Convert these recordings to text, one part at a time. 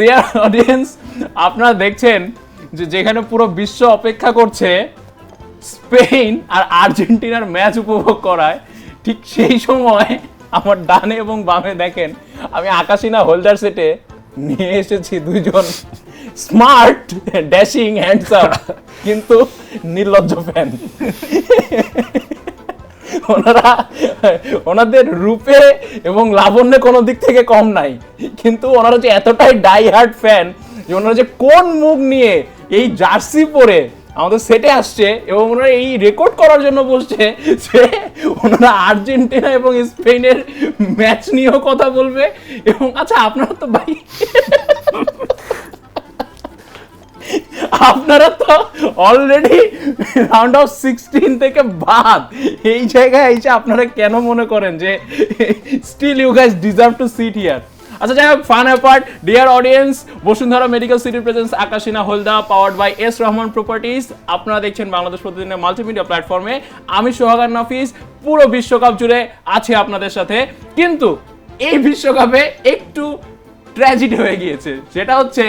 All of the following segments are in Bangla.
ডিয়ার অডিয়েন্স, আপনারা দেখছেন যে যেখানে পুরো বিশ্ব অপেক্ষা করছে স্পেন আর আর্জেন্টিনার ম্যাচ উপভোগ করায়, ঠিক সেই সময় আমার ডানে এবং বামে দেখেন আমি আকাশিনা হোল্ডার সেটে নিয়ে এসেছি দুইজন স্মার্ট ড্যাশিং হ্যান্ডসাম কিন্তু নির্লজ্জ ফ্যান। ওনারা ওনাদের রূপে এবং লাবণ্যে কোনো দিক থেকে কম নাই, কিন্তু ওনারা যে এতটাই ডাই হার্ড ফ্যান যে ওনারা যে কোন মুখ নিয়ে এই জার্সি পরে আমাদের সেটে আসছে এবং ওনারা এই রেকর্ড করার জন্য বসছে যে ওনারা আর্জেন্টিনা এবং স্পেনের ম্যাচ নিয়েও কথা বলবে। এবং আচ্ছা, আপনারা তো ভাই আপনারা তো অলরেডি রাউন্ড অফ 16 থেকে বাদ, এই জায়গায় এসে আপনারা কেন মনে করেন যে still you guys deserve to sit here? আচ্ছা, যাই হোক, fun apart, dear audience, Bashundhara medical city presence আকাশিনা হলদা powered by S Rahman properties. আপনারা দেখছেন বাংলাদেশ প্রতিদিনের মাল্টিমিডিয়া প্ল্যাটফর্মে। আমি সোহাগার নাফিস, পুরো বিশ্বকাপ জুড়ে আছি আপনাদের সাথে। কিন্তু এই বিশ্বকাপে একটু ট্র্যাজেডি হয়ে গিয়েছে, সেটা হচ্ছে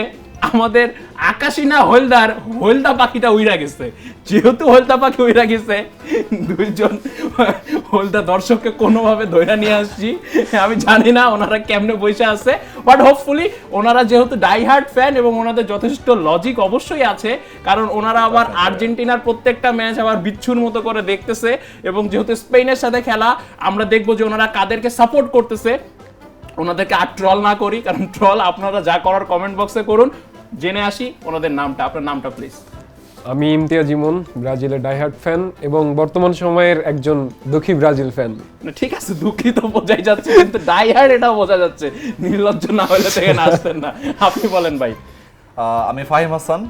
আমাদের আকাশিনা হোলদার হোলদা পাখিটা উইরা গেছে। যেহেতু হোলদা পাখি উইরা গেছে, দুইজন হোলদা দর্শককে কোনোভাবে ধরে নিয়ে আসছি। আমি জানি না ওনারা কেমনে বসে আছে, বাট হোপফুলি ওনারা যেহেতু ডাইহার্ড ফ্যান এবং ওনাদের যথেষ্ট লজিক অবশ্যই আছে, কারণ ওনারা আবার আর্জেন্টিনার প্রত্যেকটা ম্যাচ আবার বিচ্ছুর মতো করে দেখতেছে। এবং যেহেতু স্পেনের সাথে খেলা, আমরা দেখবো যে ওনারা কাদেরকে সাপোর্ট করতেছে। ওনাদেরকে আর ট্রল না করি, কারণ ট্রল আপনারা যা করার কমেন্ট বক্সে করুন। জেনে আসি ওনাদের নামটা। আপনার নামটা প্লিজ। আমি ইমতিয়াজ ইমন, ব্রাজিলের ডাইহার্ড ফ্যান এবং বর্তমান সময়ের একজন দুঃখী ব্রাজিল ফ্যান। ঠিক আছে, দুঃখী তো বোঝাই যাচ্ছে, কিন্তু ডাইহার্ড এটাও বোঝা যাচ্ছে। নির্লজ্জ না হলে থেকে আসতেন না। আপনি বলেন ভাই। আমি ফাহিম হাসান,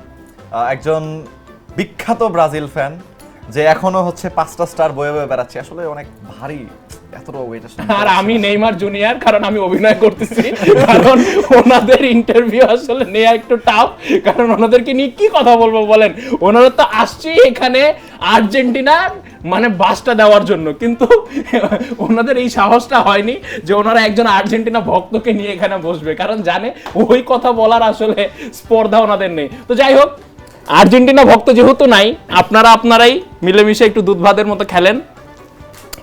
একজন বিখ্যাত ব্রাজিল ফ্যান, যে এখনো হচ্ছে 5টা স্টার বয়ে বয়ে বেড়াচ্ছে। আসলে অনেক ভারী এতটা ওয়েট। আর আমি নেইমার জুনিয়র, কারণ আমি অভিনয় করতেছি। কারণ ওনাদের ইন্টারভিউ আসলে নেওয়া একটু টাফ, কারণ ওনাদেরকে নিয়ে কি কথা বলবো বলেন। ওনারা তো আসছে এখানে আর্জেন্টিনার মানে বাসটা দেওয়ার জন্য, কিন্তু ওনাদের এই সাহসটা হয়নি যে ওনারা একজন আর্জেন্টিনা ভক্তকে নিয়ে এখানে বসবে, কারণ জানে ওই কথা বলার আসলে স্পর্ধা ওনাদের নেই। তো যাই হোক, আর্জেন্টিনা ভক্ত যেহেতু নাই, আপনারাই মিলেমিশে একটু দুধ ভাতের মতো খেলেন।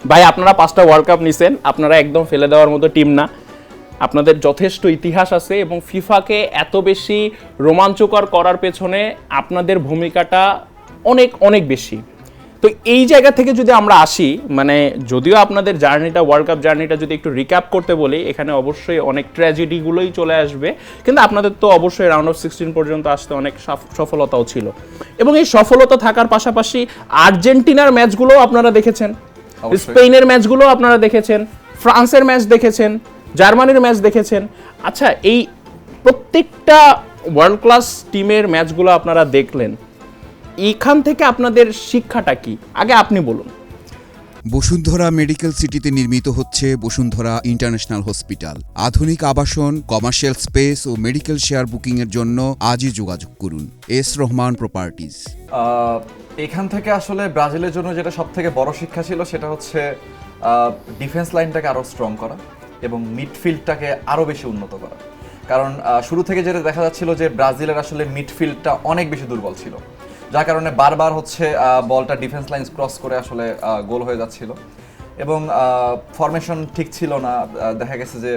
ভাই, আপনারা 5টা ওয়ার্ল্ড কাপ নিছেন, আপনারা একদম ফেলে দেওয়ার মতো টিম না। আপনাদের যথেষ্ট ইতিহাস আছে এবং ফিফাকে এত বেশি রোমাঞ্চকর করার পেছনে আপনাদের ভূমিকাটা অনেক অনেক বেশি। তো এই জায়গা থেকে যদি আমরা আসি, মানে যদিও আপনাদের জার্নিটা, ওয়ার্ল্ড কাপ জার্নিটা যদি একটু রিক্যাপ করতে বলি, এখানে অবশ্যই অনেক ট্র্যাজেডিগুলোই চলে আসবে, কিন্তু আপনাদের তো অবশ্যই রাউন্ড অফ 16 পর্যন্ত আসতে অনেক সফলতাও ছিল। এবং এই সফলতা থাকার পাশাপাশি আর্জেন্টিনার ম্যাচগুলোও আপনারা দেখেছেন, স্পেনের ম্যাচগুলো আপনারা দেখেছেন, ফ্রান্সের ম্যাচ দেখেছেন, জার্মানির ম্যাচ দেখেছেন। আচ্ছা, এই প্রত্যেকটা ওয়ার্ল্ড ক্লাস টিমের ম্যাচগুলো আপনারা দেখলেন, এখান থেকে আপনাদের শিক্ষাটা কি? আগে আপনি বলুন। বসুন্ধরা মেডিকেল সিটিতে নির্মিত হচ্ছে বসুন্ধরা ইন্টারন্যাশনাল হসপিটাল। আধুনিক আবাসন, কমার্শিয়াল স্পেস ও মেডিকেল শেয়ার বুকিংয়ের জন্য আজই যোগাযোগ করুন এস রহমান প্রপার্টিজ। এখান থেকে আসলে ব্রাজিলের জন্য যেটা সব থেকে বড় শিক্ষা ছিল, সেটা হচ্ছে ডিফেন্স লাইনটাকে আরও স্ট্রং করা এবং মিডফিল্ডটাকে আরও বেশি উন্নত করা। কারণ শুরু থেকে যেটা দেখা যাচ্ছিল যে ব্রাজিলের আসলে মিডফিল্ডটা অনেক বেশি দুর্বল ছিল, যার কারণে বারবার হচ্ছে বলটা ডিফেন্স লাইন ক্রস করে আসলে গোল হয়ে যাচ্ছিল। এবং ফরমেশন ঠিক ছিল না, দেখা গেছে যে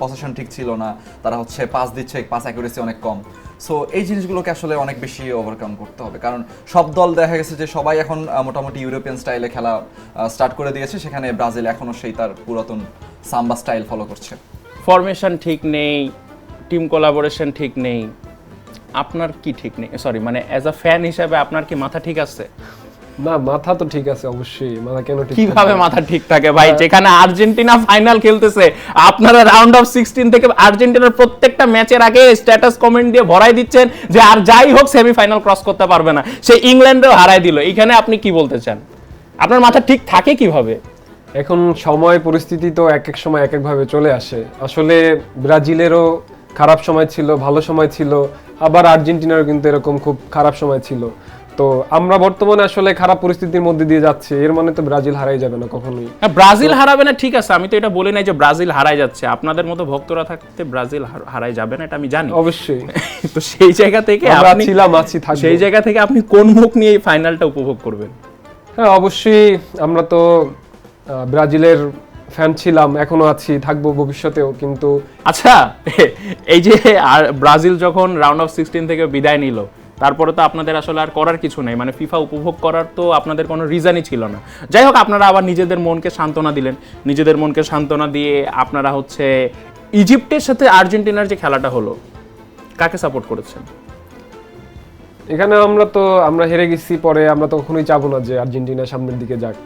পজিশন ঠিক ছিল না, তারা হচ্ছে পাস দিচ্ছে, পাস অ্যাকুরেসি অনেক কম। সো এই জিনিসগুলোকে আসলে অনেক বেশি ওভারকাম করতে হবে, কারণ সব দল দেখা গেছে যে সবাই এখন মোটামুটি ইউরোপিয়ান স্টাইলে খেলা স্টার্ট করে দিয়েছে, সেখানে ব্রাজিল এখনও সেই তার পুরাতন সাম্বা স্টাইল ফলো করছে। ফরমেশন ঠিক নেই, টিম কোলাবোরেশন ঠিক নেই, আপনার কি ঠিক নেই? সরি, মানে অ্যাজ আ ফ্যান হিসাবে আপনার কি মাথা ঠিক আছে? না, মাথা তো ঠিক আছে অবশ্যই। মাথা কেন ঠিক? কিভাবে মাথা ঠিক থাকে ভাই? যেখানে আর্জেন্টিনা ফাইনাল খেলতেছে, আপনারা রাউন্ড অফ 16 থেকে আর্জেন্টিনার প্রত্যেকটা ম্যাচের আগে স্ট্যাটাস কমেন্ট দিয়ে ভরাই দিচ্ছেন যে আর যাই হোক সেমিফাইনাল ক্রস করতে পারবে না, সে ইংল্যান্ডও হারাই দিল। এখানে আপনি কি বলতে চান? আপনার মাথা ঠিক থাকে কিভাবে? এখন সময় পরিস্থিতি তো এক এক সময় এক এক ভাবে চলে আসে। আসলে ব্রাজিলেরও খারাপ সময় ছিল, ভালো সময় ছিল, আবার আর্জেন্টিনারও কিন্তু এরকম খুব খারাপ সময় ছিল। তো আমরা বর্তমানে আসলে খারাপ পরিস্থিতির মধ্যে দিয়ে যাচ্ছি, এর মানে তো ব্রাজিল হারাই যাবে না কখনোই। হ্যাঁ, ব্রাজিল হারাবে না ঠিক আছে, আমি তো এটা বলি নাই যে ব্রাজিল হারাই যাচ্ছে, আপনাদের মতো ভক্তরা থাকতে ব্রাজিল হারাই যাবে না এটা আমি জানি অবশ্যই। তো সেই জায়গা থেকে আমরা আপনি ছিলাম, আছি, থাকবো। সেই জায়গা থেকে আপনি কোন মুখ নিয়ে এই ফাইনালটা উপভোগ করবেন? হ্যাঁ অবশ্যই, আমরা তো ব্রাজিলের ফ্যান ছিলাম, এখনো আছি, থাকবো ভবিষ্যতেও। কিন্তু আচ্ছা, এই যে ব্রাজিল যখন রাউন্ড অফ 16 থেকে বিদায় নিল, তারপরে তো আপনাদের আসলে আর করার কিছু নাই, মানে ফিফা উপভোগ করার তো আপনাদের কোনো রিজনই ছিল না। যাই হোক, আপনারা আবার নিজেদের মনকে সান্ত্বনা দিলেন, নিজেদের মনকে সান্ত্বনা দিয়ে আপনারা হচ্ছে ইজিপ্টের সাথে আর্জেন্টিনার যে খেলাটা হলো, কাকে সাপোর্ট করেছেন? এখানে আমরা হেরে গেছি, পরে আমরা তো কখনোই চাবো না যে আর্জেন্টিনা সামনের দিকে যাক।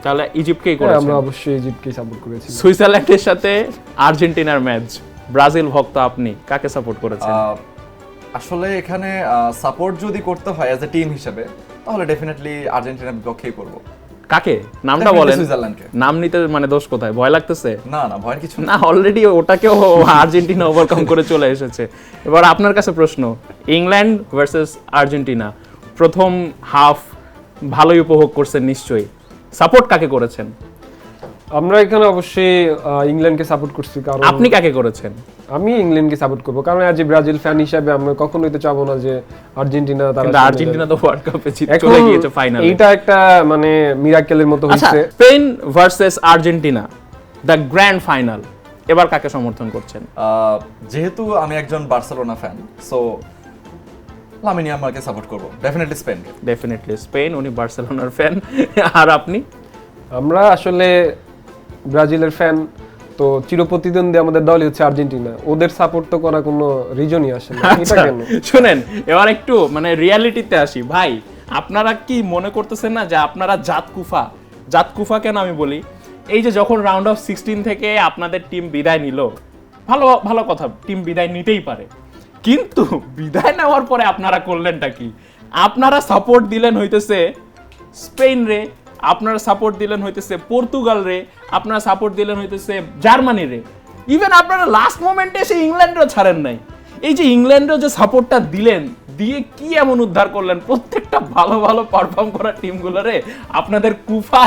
তাহলে ইজিপ্টকেই হ্যাঁ, করেছেন? আমরা অবশ্যই ইজিপ্টকেই সাপোর্ট করেছি। সুইজারল্যান্ডের সাথে আর্জেন্টিনার ম্যাচ, ব্রাজিল ভক্ত আপনি, কাকে সাপোর্ট করেছেন? আসলে এখানে সাপোর্ট যদি করতে হয় অ্যাজ এ টিম হিসেবে, তাহলে ডেফিনেটলি আর্জেন্টিনার বিপক্ষেই করব। কাকে? নামটা Definitely বলেন। সুইজারল্যান্ডকে। নাম নিতে মানে দোষ কোথায়? ভয় লাগতেছে? না না, ভয়ের কিছু না, অলরেডি ওটাকেও আর্জেন্টিনা ওভারকাম করে চলে এসেছে। এবার আপনার কাছে প্রশ্ন, ইংল্যান্ড ভার্সেস আর্জেন্টিনা, প্রথম হাফ ভালোই উপভোগ করছেন নিশ্চয়ই, সাপোর্ট কাকে করেছেন? আমরা এখানে অবশ্যই ইংল্যান্ডকে সাপোর্ট করছি। কারণ আপনি কাকে করেছেন? আমি ইংল্যান্ডকে সাপোর্ট করব, কারণ আজ ব্রাজিল ফ্যান হিসেবে আমরা কখনোই তো চাবো না যে আর্জেন্টিনা তারা কিন্তু আর্জেন্টিনা তো ওয়ার্ল্ড কাপে এখন চলে গিয়েছে ফাইনালে। এইটা একটা মানে মিরাকেলের মতো আচ্ছা, হইছে। Spain versus Argentina, the grand final, এবার কাকে সমর্থন করছেন? যেহেতু আমি একজন বার্সেলোনা ফ্যান, সো লামিন ইয়ামালকে সাপোর্ট করব, ডেফিনেটলি স্পেনকে। ডেফিনেটলি স্পেন, উনি বার্সেলোনার ফ্যান। আর আপনি? আমরা আসলে ব্রাজিলের ফ্যান, তো চিরপ্রতিদ্বন্দ্বী আমাদের দলই হচ্ছে আর্জেন্টিনা, ওদের সাপোর্ট তো করা কোনো রিজনই আসে না। এটা আচ্ছা, কেন? শুনেন, এবার একটু মানে রিয়ালিটিতে আসি ভাই। আপনারা কি মনে করতেছেন না যে আপনারা জাতকুফা কেন আমি বলি, এই যে যখন রাউন্ড অফ 16 থেকে আপনাদের টিম বিদায় নিল, ভালো ভালো কথা, টিম বিদায় নিতেই পারে, কিন্তু বিদায় নেওয়ার পরে আপনারা করলেনটা কি? আপনারা সাপোর্ট দিলেন হইতেছে স্পেন রে, আপনারা সাপোর্ট দিলেন হইতেছে পর্তুগাল রে, আপনারা সাপোর্ট দিলেন হইতেছে জার্মানি রে, ইভেন আপনারা লাস্ট মোমেন্টে এসে ইংল্যান্ডও ছাড়েন নাই। এই যে ইংল্যান্ডও যে সাপোর্টটা দিলেন, দিয়ে কি এমন উদ্ধার করলেন? প্রত্যেকটা ভালো ভালো পারফর্ম করা টিমগুলোরে আপনাদের কুফা,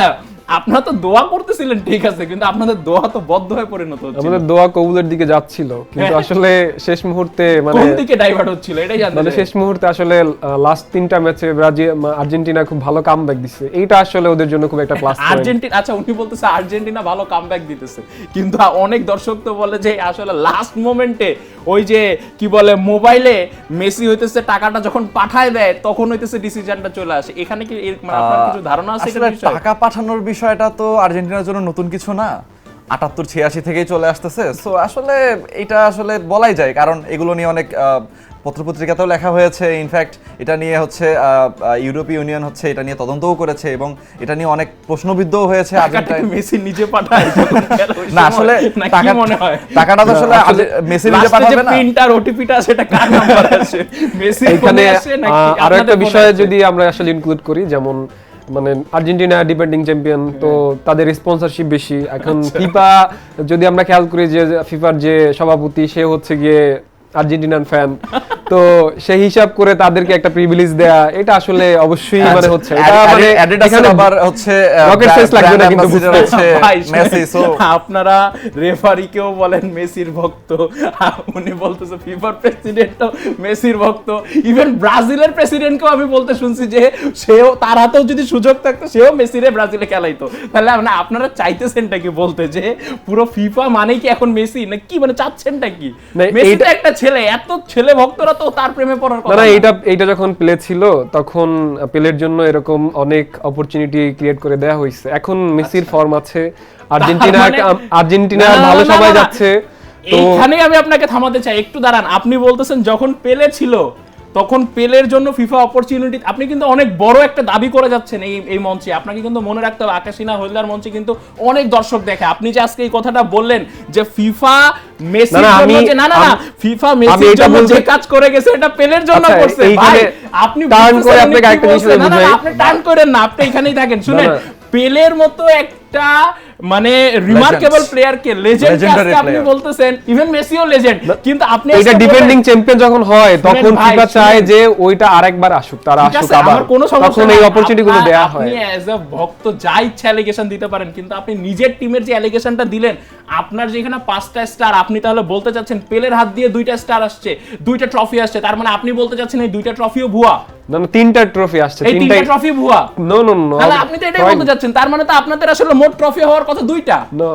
আপনারা তো দোয়া করতেছিলেন ঠিক আছে, কিন্তু আপনাদের দোয়া তো বদ্ধ হয়ে পরিণত হচ্ছে। আমাদের দোয়া কবুলের দিকে যাচ্ছিল, কিন্তু আসলে শেষ মুহূর্তে মানে কোন দিকে ডাইভার্ট হচ্ছিল এটাই জানতে মানে চাই। শেষ মুহূর্তে আসলে লাস্ট 3টা ম্যাচে আর্জেন্টিনা খুব ভালো কামব্যাক দিচ্ছে, এইটা আসলে ওদের জন্য খুব একটা প্লাস পয়েন্ট। আর্জেন্টিনা, আচ্ছা উনি বলতেছে আর্জেন্টিনা ভালো কামব্যাক দিতেছে, কিন্তু অনেক দর্শক তো বলে যে আসলে লাস্ট মোমেন্টে ওই যে কি বলে মোবাইলে মেসি হইতেছে টাকাটা যখন পাঠায় দেয়, তখন হইতেছে ডিসিশনটা চলে আসে। এখানে কি মানে আপনার কিছু ধারণা আছে আসলে এটার বিষয়ে? টাকা পাঠানোর বিষয়টা তো আর্জেন্টিনার জন্য নতুন কিছু না, 78-86 থেকেই চলে আসতেছে। সো আসলে এটা আসলে বলাই যায়, কারণ এগুলো নিয়ে অনেক পত্রপত্রিকাতেও লেখা হয়েছে। ইনফ্যাক্ট এটা নিয়ে হচ্ছে ইউরোপীয় ইউনিয়ন হচ্ছে এটা নিয়ে তদন্তও করেছে, এবং এটা নিয়ে অনেক প্রশ্নবিদ্ধও হয়েছে। টাকাটা কি মেসি নিজে পাঠায়? না আসলে টাকা মনে হয় টাকাটা তো আসলে মেসি নিজে পাঠাবে না, প্রিন্টার ওটিপিটা সেটা কার নাম্বার আছে? মেসি এখানে ফোনে আসে নাকি আরো একটা আপনাদের ফোনে বিষয় আসে? যদি আমরা আসলে ইনক্লুড করি, যেমন মানে আর্জেন্টিনা ডিফেন্ডিং চ্যাম্পিয়ন, তো তাদের স্পন্সরশিপ বেশি। এখন ফিফা যদি আমরা খেয়াল করি যে ফিফার যে সভাপতি সে হচ্ছে গিয়ে আর্জেন্টিনান ফ্যান, তো সেই হিসাব করে তাদেরকে একটা প্রিভিলেজ দেয়া, এটা আসলে অবশ্যই মানে হচ্ছে এটা মানে এখানে আবার হচ্ছে রকেট সাইন্স লাগবে না কিন্তু ambassador হচ্ছে ভাই, মেসি। সো আপনারা রেফারিকেও বলেন মেসির ভক্ত, উনি বলতেছে ফিফার প্রেসিডেন্টও মেসির ভক্ত, ইভেন ব্রাজিলের প্রেসিডেন্টকেও আমি বলতে শুনছি যে সেও, তার হাতেও যদি সুযোগ থাকতো সেও মেসিরে ব্রাজিলে খেলাইতো। তাহলে আপনারা চাইতেছেনটা কি বলতে যে পুরো ফিফা মানেই কি এখন মেসি, না কি মানে চাচ্ছেনটা কি? না, মেসি তো একটা ছেলে, এত ছেলে ভক্তরা তো তার প্রেমে পড়ার কথা না, না। এইটা যখন প্লে ছিল তখন প্লের জন্য এরকম অনেক অপরচুনিটি ক্রিয়েট করে দেয়া হয়েছে। এখন মেসির ফর্ম আছে, আর্জেন্টিনার ভালো সময় যাচ্ছে। তো এইখানেই আমি আপনাকে থামাতে চাই, একটু দাঁড়ান। আপনি বলতেছেন যখন পেলে ছিল তখন পেলের জন্য ফিফা অপরচুনিটি, আপনি কিন্তু অনেক বড় একটা দাবি করে যাচ্ছেন এই মঞ্চে। আপনাকে কিন্তু মনে রাখতে হবে আকাশিনা হলদার মঞ্চে কিন্তু অনেক দর্শক দেখে। আপনি যে আজকে এই কথাটা বললেন যে ফিফা মেসির জন্য, যে না ফিফা মেসির জন্য যে কাজ করে গেছে এটা পেলের জন্য করছে। ভাই আপনি টার্ন করে আপনাকে একটা জিনিস বুঝাই। আপনি টার্ন করেন না, আপনি এখানেই থাকেন। শুনেন, পেলের মতো একটা মানে রিমার্কেবল Legends. প্লেয়ারকে লেজেন্ড Legendary আপনি player. বলতেছেন, ইভেন মেসিও লেজেন্ড, কিন্তু আপনি এটা আজকে ডিফেন্ডিং বললেন- চ্যাম্পিয়ন যখন হয় তখন শুনেন ভাই, ফিফা চায় শুনেন। যে ওইটা আরেকবার আসুক, তারা ঠিক আসুক আছে, আবার, আমার কোনো সমস্যা তখন নাই। এই অপরচুনিটি গুলো দেয়া হয়। আপনি অ্যাজ আ ভক্ত যা ইচ্ছা অ্যালিগেশন দিতে পারেন, কিন্তু আপনি নিজের টিমের যে অ্যালিগেশনটা দিলেন, আপনার যেখানে 5টা স্টার, আপনি তাহলে বলতে চাচ্ছেন পেলের হাত দিয়ে 2টা স্টার আসছে, 2টা ট্রফি আসছে, তার মানে আপনি বলতে চাচ্ছেন এই 2টা ট্রফিও ভুয়া, না না, 3টা ট্রফি আসছে, এই 3টা তিনটাই ট্রফি ভুয়া। নো নো নো, তাহলে আপনি তো এটাই বলতে চাচ্ছেন, তার মানে তো আপনাদের আসলে মোট ট্রফি হওয়ার কথা 2টা না।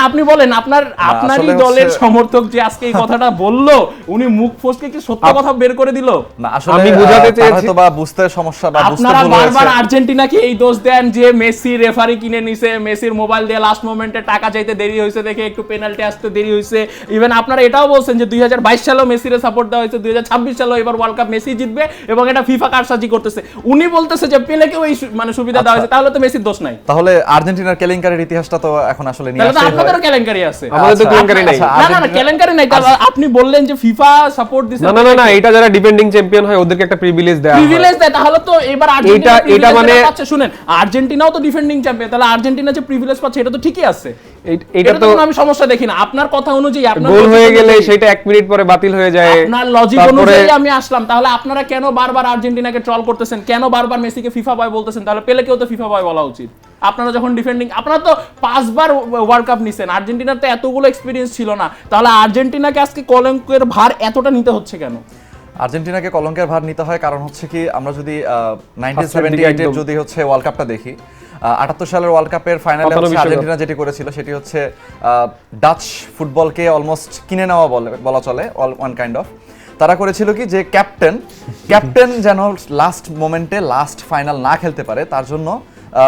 আপনি বলেন, আপনারই আসলে দলের হচ্ছে- সমর্থক যে আজকে এই কথাটা বললো, উনি মুখ ফসকে কি সত্য কথা বের করে দিল? না আসলে আমি বুঝাতে তার চেয়েছি- হয়তো বা বুঝতে সমস্যা বা বুঝতে আপনারা ভুল বারবার হয়েছে। আর্জেন্টিনাকে এই দোষ দেন যে মেসি রেফারি কিনে নিছে, মেসির মোবাইল দিয়ে লাস্ট মোমেন্টে টাকা চাইতে দেরি হয়েছে দেখে একটু পেনাল্টি আসতে দেরি হয়েছে। ইভেন আপনারা এটাও বলছেন যে 2022 সালেও মেসিরে সাপোর্ট দেওয়া হয়েছে, 2026 সালেও এবার ওয়ার্ল্ড কাপ মেসি জিতবে এবং এটা ফিফা কারসাজি করতেছে। উনি বলতেছে যে পেলেকেও এই মানে সুবিধা দেওয়া হয়েছে, তাহলে তো মেসির দোষ নাই, তাহলে আর্জেন্টিনার কেলেঙ্কারির ইতিহাসটা তো এখন আসলে নিয়ে তাহলে তো আসতেই হয়। আপনাদেরও কেলেঙ্কারি আছে। আমাদের তো আচ্ছা, কেলেঙ্কারি নাই। আচ্ছা, না না না, আর্জেন্টিনা- কেলেঙ্কারি নাই, তাহলে আপনি বললেন যে ফিফা সাপোর্ট দিছে, না না না না, এটা যারা ডিফেন্ডিং চ্যাম্পিয়ন হয় ওদেরকে একটা প্রিভিলেজ দেয়া হয়। প্রিভিলেজ দেয়, তাহলে তো এবার আর্জেন্টিনা এটা প্রিভিলেজ মানে- পাচ্ছে। শুনেন, আর্জেন্টিনাও তো ডিফেন্ডিং চ্যাম্পিয়ন, তাহলে আর্জেন্টিনা যে প্রিভিলেজ পাচ্ছে এটা তো ঠিকই আছে, এটা এটা তো তো কোনো আমি সমস্যা দেখি না। আপনার কথা অনুযায়ী, আপনার গোল logic হয়ে গেলে অনুযায়ী- সেটা 1 মিনিট পরে বাতিল হয়ে যায়। আপনার লজিক তারপরে অনুযায়ী আমি আসলাম, তাহলে আপনারা কেন বারবার আর্জেন্টিনাকে ট্রল করতেছেন, কেন বারবার মেসিকে ফিফা বয় বলতেছেন? তাহলে পেলেকেও তো ফিফা বয় বলা উচিত। আপনারা যখন ডিফেন্ডিং, আপনারা তো 5 বার ওয়ার্ল্ড কাপ নিছেন, আর্জেন্টিনার তো এতগুলো এক্সপেরিয়েন্স ছিল না, তাহলে আর্জেন্টিনাকে আজকে কলঙ্কের ভার এতটা নিতে হচ্ছে কেন? আর্জেন্টিনাকে কলঙ্কের ভার নিতে হয় কারণ হচ্ছে কি, আমরা যদি 1978 দিকে এর একদম। যদি হচ্ছে ওয়ার্ল্ড কাপটা দেখি, 78 সালের ওয়ার্ল্ড কাপের ফাইনালে 95 হচ্ছে বিশ্বকাপ। আর্জেন্টিনা যেটি করেছিল সেটি হচ্ছে ডাচ ফুটবলকে অলমোস্ট কিনে নেওয়া বলা চলে, ওয়ান কাইন্ড অফ। তারা করেছিল কি, যে ক্যাপ্টেন যেন লাস্ট মোমেন্টে লাস্ট ফাইনাল না খেলতে পারে, তার জন্য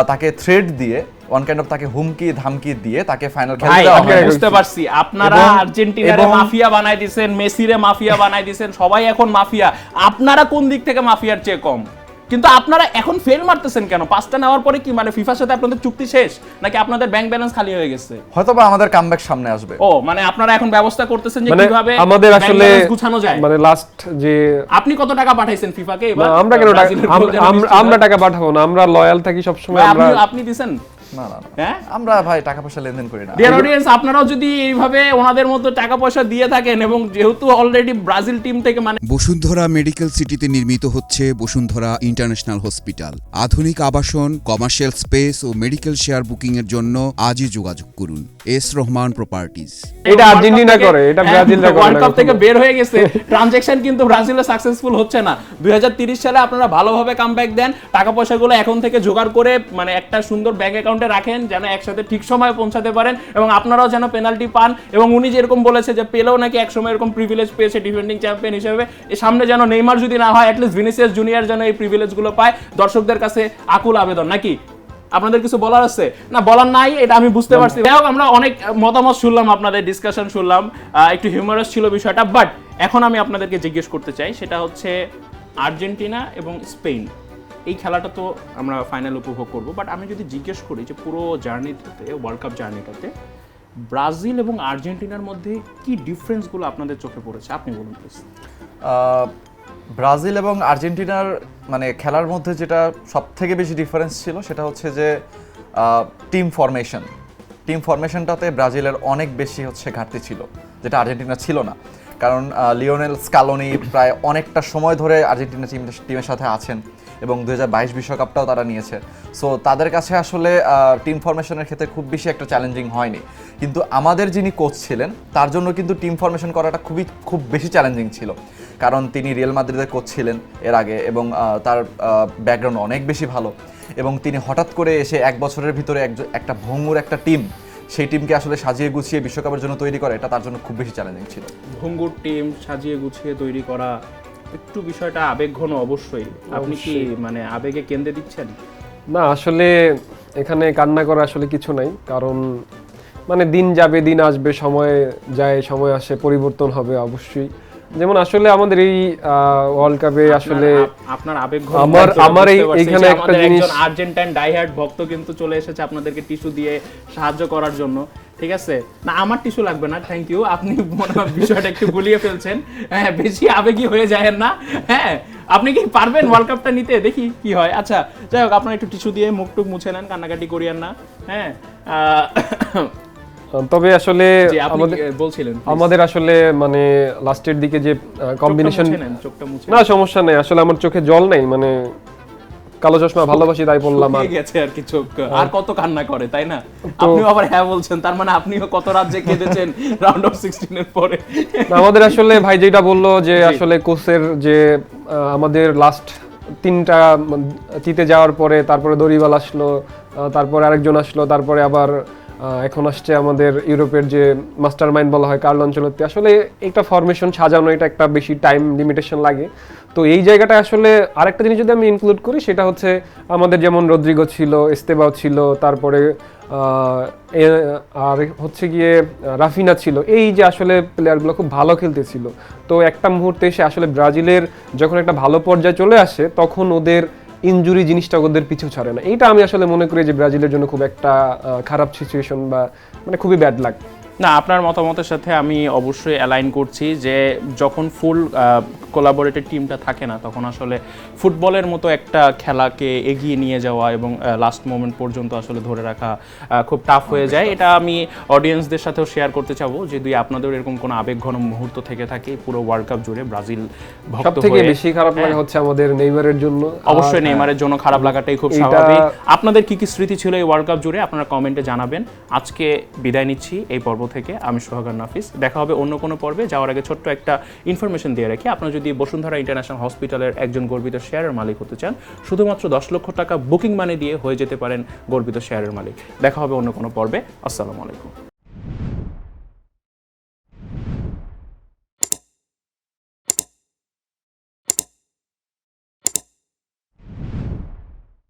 তাকে থ্রেড দিয়ে, ওয়ান কাইন্ড অফ তাকে হুমকি ধামকি দিয়ে তাকে ফাইনাল খেলতে ভাই দেওয়া আমি হয়। বুঝতে পারছি, আপনারা এবং- আর্জেন্টিনারে এবং- মাফিয়া বানাই দিবেন, মেসিরে মাফিয়া বানাই দিবেন, সবাই এখন মাফিয়া। আপনারা কোন দিক থেকে মাফিয়ার চেয়ে কম? কিন্তু আপনারা এখন ফেল মারতেছেন কেন? 5টা নেওয়ার পরে কি মানে ফিফার সাথে আপনাদের চুক্তি শেষ, নাকি আপনাদের ব্যাংক ব্যালেন্স খালি হয়ে গেছে? হয়তোবা আমাদের কামব্যাক সামনে আসবে। ও মানে আপনারা এখন ব্যবস্থা করতেছেন যে মানে কিভাবে আমাদের bank আসলে balance গুছানো যায়। মানে লাস্ট যে আপনি কত টাকা পাঠাইছেন ফিফাকে না, এবার? আমরা কেন টাকা- ব্রাজিলের গোল যেন আমরা- বৃষ্টি আমরা হয়। টাকা পাঠাবো না, আমরা লয়াল থাকি সব সময়। ভাই, আমরা আপনি দিছেন? না না না, হ্যাঁ আমরা ভাই টাকা পয়সা লেনদেন করি না। ডিয়ার অডিয়েন্স, আপনারাও যদি এইভাবে ওনাদের মতো টাকা পয়সা দিয়ে থাকেন, এবং যেহেতু অলরেডি ব্রাজিল টিম থেকে মানে বসুন্ধরা মেডিকেল সিটিতে নির্মিত হচ্ছে বসুন্ধরা ইন্টারন্যাশনাল হসপিটাল। আধুনিক আবাসন, কমার্শিয়াল স্পেস ও মেডিকেল শেয়ার বুকিংয়ের জন্য আজই যোগাযোগ করুন। S Rahman properties. এটা আর্জেন্টিনা করে, এটা ব্রাজিলরা করে ওয়ার্ল্ড না কাপ থেকে কখনো। বের হয়ে গেছে, ট্রানজাকশন কিন্তু ব্রাজিলে সাকসেসফুল হচ্ছে না। 2030 সালে আপনারা ভালোভাবে কামব্যাক দেন, টাকা পয়সাগুলো এখন থেকে জোগাড় করে মানে একটা সুন্দর ব্যাংক অ্যাকাউন্টে রাখেন, যেন একসাথে ঠিক সময়ে পৌঁছাতে পারেন এবং আপনারাও যেন পেনাল্টি পান। এবং উনি যেরকম বলেছে যে পেলেও নাকি একসময় এরকম প্রিভিলেজ পেয়েছে ডিফেন্ডিং চ্যাম্পিয়ন হিসেবে, এর সামনে যেন নেইমার যদি না হয়, অ্যাটলিস্ট ভিনিসিয়াস জুনিয়র যেন এই প্রিভিলেজগুলো পায়। দর্শকদের কাছে আকুল আবেদন। নাকি আপনাদের কিছু বলার আছে? না, বলার নাই, এটা আমি বুঝতে পারছি। যাই হোক, আমরা অনেক মতামত শুনলাম, আপনাদের ডিসকাশন শুনলাম, একটু হিউমারাস ছিল বিষয়টা। বাট এখন আমি আপনাদেরকে জিজ্ঞেস করতে চাই, সেটা হচ্ছে আর্জেন্টিনা এবং স্পেন এই খেলাটা তো আমরা ফাইনাল উপভোগ করব, বাট আমি যদি জিজ্ঞেস করি যে পুরো জার্নিটাতে, ওয়ার্ল্ড কাপ জার্নিটাতে ব্রাজিল এবং আর্জেন্টিনার মধ্যে কি ডিফারেন্সগুলো আপনাদের চোখে পড়েছে, আপনি বলুন প্লিজ। ব্রাজিল এবং আর্জেন্টিনার মানে খেলার মধ্যে যেটা সব থেকে বেশি ডিফারেন্স ছিল সেটা হচ্ছে যে টিম ফরমেশনটাতে ব্রাজিলের অনেক বেশি হচ্ছে ঘাটতি ছিল, যেটা আর্জেন্টিনা ছিল না। কারণ লিওনেল স্কালোনি প্রায় অনেকটা সময় ধরে আর্জেন্টিনা টিমের সাথে আছেন এবং 2022 বিশ্বকাপটাও তারা নিয়েছে। সো তাদের কাছে আসলে টিম ফরমেশনের ক্ষেত্রে খুব বেশি একটা চ্যালেঞ্জিং হয়নি। কিন্তু আমাদের যিনি কোচ ছিলেন তার জন্য কিন্তু টিম ফরমেশন করাটা খুব বেশি চ্যালেঞ্জিং ছিল, কারণ তিনি রিয়াল মাদ্রিদের কোচ ছিলেন এর আগে এবং তার ব্যাকগ্রাউন্ড অনেক বেশি ভালো, এবং তিনি হঠাৎ করে এসে 1 বছরের ভিতরে একটা ভঙ্গুর একটা টিম, সেই টিমকে আসলে সাজিয়ে গুছিয়ে বিশ্বকাপের জন্য তৈরি করা, এটা তার জন্য খুব বেশি চ্যালেঞ্জিং ছিল। ভঙ্গুর টিম সাজিয়ে গুছিয়ে তৈরি করা, একটু বিষয়টা আবেগঘন অবশ্যই। আপনি কি মানে আবেগে কেন্দ্রে দিচ্ছেন? না, আসলে এখানে কান্না করা আসলে কিছু নাই, কারণ মানে দিন যাবে দিন আসবে, সময় যায় সময় আসে, পরিবর্তন হবে অবশ্যই। যেমন আসলে আমাদের এই ওয়ার্ল্ড কাপে আসলে আপনার আবেগঘন আমার এইখানে একটা জিনিস, একজন আর্জেন্টাইন ডাইহার্ড ভক্ত কিন্তু চলে এসেছে আপনাদেরকে টিস্যু দিয়ে সাহায্য করার জন্য, ঠিক আছে? না, আমার টিস্যু লাগবে না, থ্যাংক ইউ। আপনি মনে হয় বিষয়টা একটু গুলিয়ে ফেলছেন, হ্যাঁ, বেশি আবেগী হয়ে যায় না। হ্যাঁ, আপনি কি পারবেন ওয়ার্ল্ড কাপটা নিতে? দেখি কি হয়। আচ্ছা যাই হোক, আপনারা একটু টিস্যু দিয়ে মুখ টুক মুছে নেন, কান্নাকাটি করিয়েন না। হ্যাঁ তবে আসলে জি, আপনি আমাদের বলছিলেন please। আমাদের আসলে মানে লাস্টের দিকে যে কম্বিনেশন, চোখটা মুছে নেন, চোখটা মুছে না সমস্যা নেই, আসলে আমার চোখে জল নেই, মানে কালো চশমা ভালোবাসি তাই বললাম। আর শুকিয়ে গেছে আর কি চোখ, আর কত কান্না করে তাই না? আপনিও আবার হ্যাঁ বলছেন, তার মানে আপনিও কত রাজ্যে কেঁদেছেন রাউন্ড অফ 16 এর পরে। না, আমাদের আসলে ভাই যেটা বললো যে আসলে কোচের যে আমাদের লাস্ট 3টা জিতে যাওয়ার পরে তারপরে দরিবাল আসলো, তারপরে আরেকজন আসলো, তারপরে আবার এখন আসছে আমাদের ইউরোপের যে মাস্টার মাইন্ড বলা হয় কার্লো আনচেলত্তি। আসলে একটা ফরমেশন সাজানো এটা একটা বেশি টাইম লিমিটেশন লাগে। তো এই জায়গাটা আসলে আরেকটা জিনিস যদি আমি ইনক্লুড করি সেটা হচ্ছে আমাদের যেমন রদ্রিগো ছিল, এস্তেবাও ছিল, তারপরে আর হচ্ছে গিয়ে রাফিনা ছিল, এই যে আসলে প্লেয়ারগুলো খুব ভালো খেলতেছিল। তো একটা মুহূর্তে এসে আসলে ব্রাজিলের যখন একটা ভালো পর্যায়ে চলে আসে তখন ওদের ইনজুরি জিনিসটা ওদের পিছু ছাড়ে না। এইটা আমি আসলে মনে করি যে ব্রাজিলের জন্য খুব একটা খারাপ সিচুয়েশন বা মানে খুবই ব্যাড লাগ। না, আপনার মতামতের সাথে আমি অবশ্যই অ্যালাইন করছি যে যখন ফুল কোলাবোরেটেড টিমটা থাকে না তখন আসলে ফুটবলের মতো একটা খেলাকে এগিয়ে নিয়ে যাওয়া এবং লাস্ট মোমেন্ট পর্যন্ত আসলে ধরে রাখা খুব টাফ হয়ে যায়। এটা আমি অডিয়েন্সদের সাথেও শেয়ার করতে চাবো, যদি আপনাদের এরকম কোনো আবেগঘন মুহূর্ত থেকে থাকে পুরো ওয়ার্ল্ড কাপ জুড়ে ব্রাজিল ভক্ত সবথেকে হয়ে। বেশি খারাপ লাগা হচ্ছে আমাদের নেইমারের জন্য। অবশ্যই নেইমারের জন্য খারাপ লাগাটাই খুব স্বাভাবিক। আপনাদের কি কি স্মৃতি ছিল এই ওয়ার্ল্ড কাপ জুড়ে আপনারা কমেন্টে জানাবেন। আজকে বিদায় নিচ্ছি এই পর্ব থেকে, আমি সোহাগার নাফিস। দেখা হবে অন্য কোনো পর্বে। যাওয়ার আগে ছোট্ট একটা ইনফরমেশন দিয়ে রাখি, আপনারা যদি বসুন্ধরা ইন্টারন্যাশনাল হসপিটালের একজন গর্বিত শেয়ারের মালিক হতে চান, শুধুমাত্র 10 লক্ষ টাকা বুকিং মানি দিয়ে হয়ে যেতে পারেন গর্বিত শেয়ারের মালিক। দেখা হবে অন্য কোনো পর্বে। আসসালামু আলাইকুম।